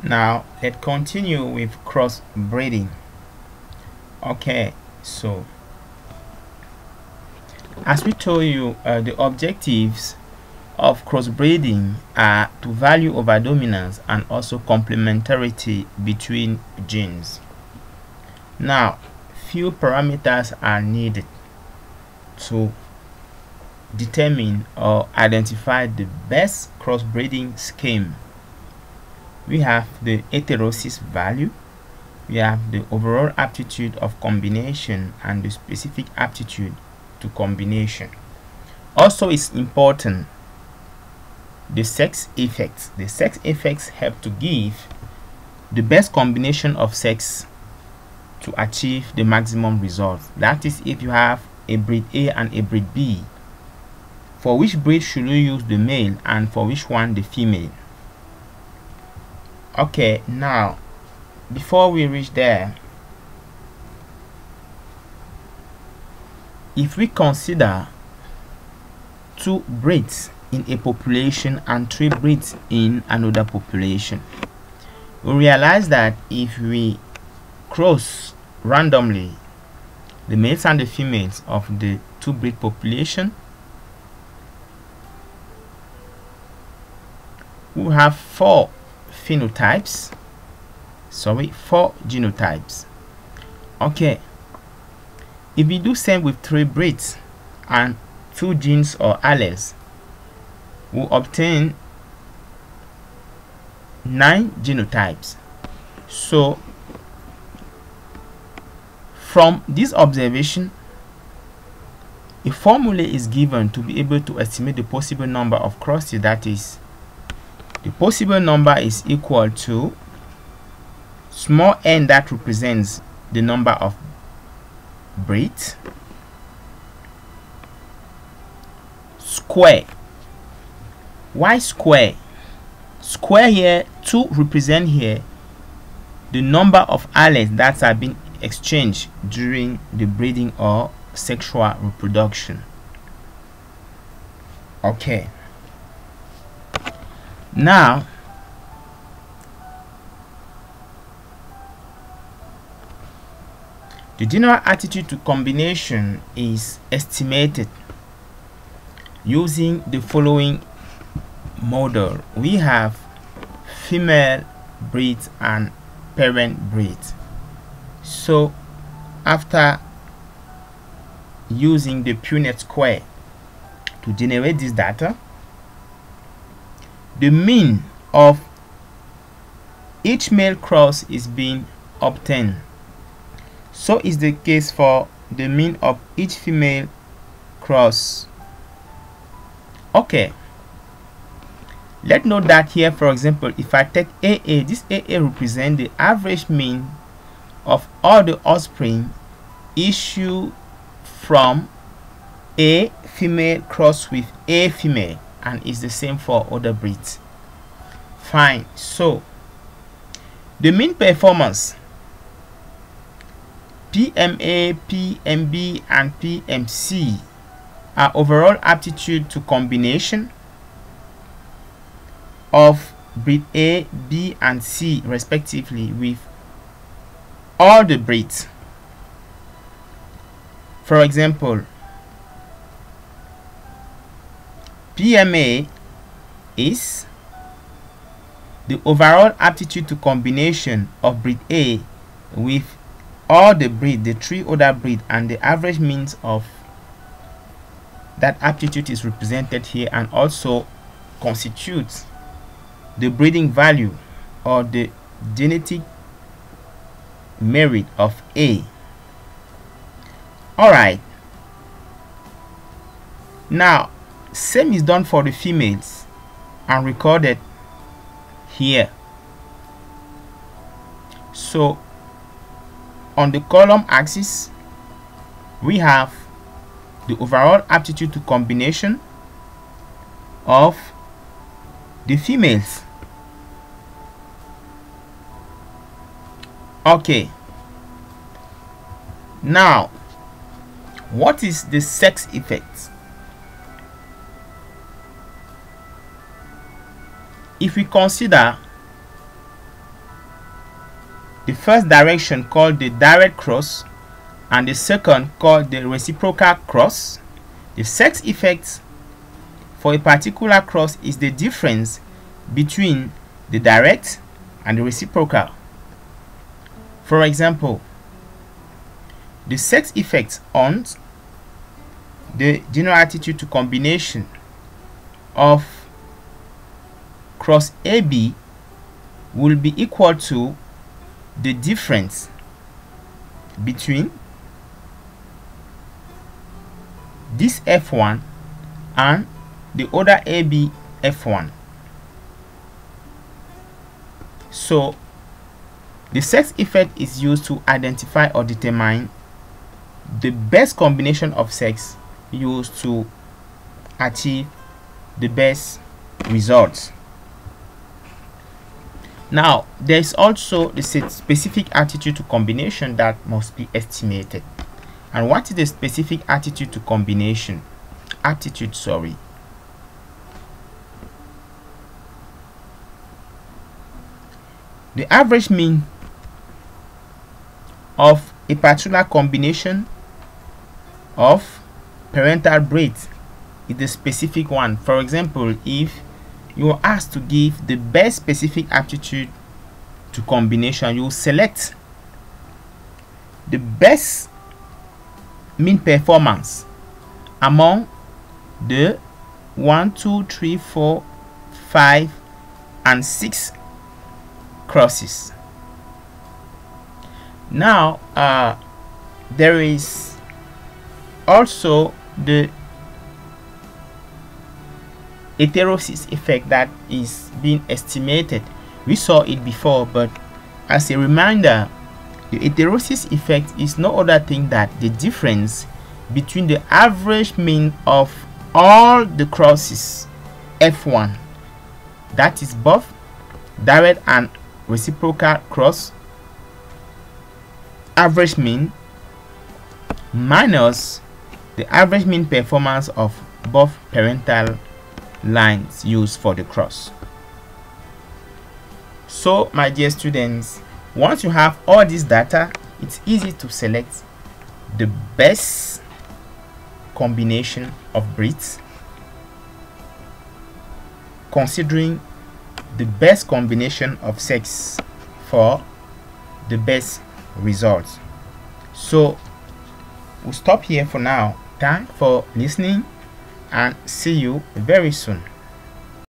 Now let's continue with crossbreeding. Okay, so as we told you, the objectives of crossbreeding are to value over dominance and also complementarity between genes. Now, few parameters are needed to determine or identify the best crossbreeding scheme. We have the heterosis value, we have the overall aptitude of combination and the specific aptitude to combination. Also, it's important the sex effects. The sex effects help to give the best combination of sex to achieve the maximum results. That is, if you have a breed A and a breed B, for which breed should you use the male and for which one the female? Okay, now before we reach there, if we consider 2 breeds in a population and 3 breeds in another population, we realize that if we cross randomly the males and the females of the 2 breed population, we have 4 phenotypes, 4 genotypes. Okay, if we do same with 3 breeds and 2 genes or alleles, we obtain 9 genotypes. So from this observation, a formula is given to be able to estimate the possible number of crosses. That is, the possible number is equal to small n, that represents the number of breeds, square. Why square? Square here, 2 represent here the number of alleles that have been exchanged during the breeding or sexual reproduction. Okay, now the general attitude to combination is estimated using the following model. We have female breeds and parent breeds. So after using the Punnett square to generate this data, the mean of each male cross is being obtained. So is the case for the mean of each female cross. Okay, let's note that here, for example, if I take AA, this AA represents the average mean of all the offspring issued from a female cross with a female, and is the same for other breeds. Fine. So the mean performance PMA, PMB and PMC are overall aptitude to combination of breed A, B and C respectively with all the breeds. For example, PMA is the overall aptitude to combination of breed A with all the breed, the 3 other breed, and the average means of that aptitude is represented here, and also constitutes the breeding value or the genetic merit of A. Alright, now same is done for the females and recorded here. So on the column axis we have the overall aptitude to combination of the females. Okay, now what is the sex effect? If we consider The first direction called the direct cross and the second called the reciprocal cross. The sex effect for a particular cross is the difference between the direct and the reciprocal. For example, the sex effect on the general attitude to combination of cross AB will be equal to the difference between this F1 and the other AB F1. So the sex effect is used to identify or determine the best combination of sex used to achieve the best results. Now, there is also the specific attitude to combination that must be estimated. And what is the specific attitude to combination? The average mean of a particular combination of parental breeds is the specific one. For example, if you are asked to give the best specific aptitude to combination, you select the best mean performance among the 1, 2, 3, 4, 5 and 6 crosses. Now there is also the heterosis effect that is being estimated. We saw it before, but as a reminder, the heterosis effect is no other thing than the difference between the average mean of all the crosses F1, that is both direct and reciprocal cross average mean, minus the average mean performance of both parental lines used for the cross. So my dear students, once you have all this data, it's easy to select the best combination of breeds, considering the best combination of sex for the best results. So we'll stop here for now. Thanks for listening and see you very soon.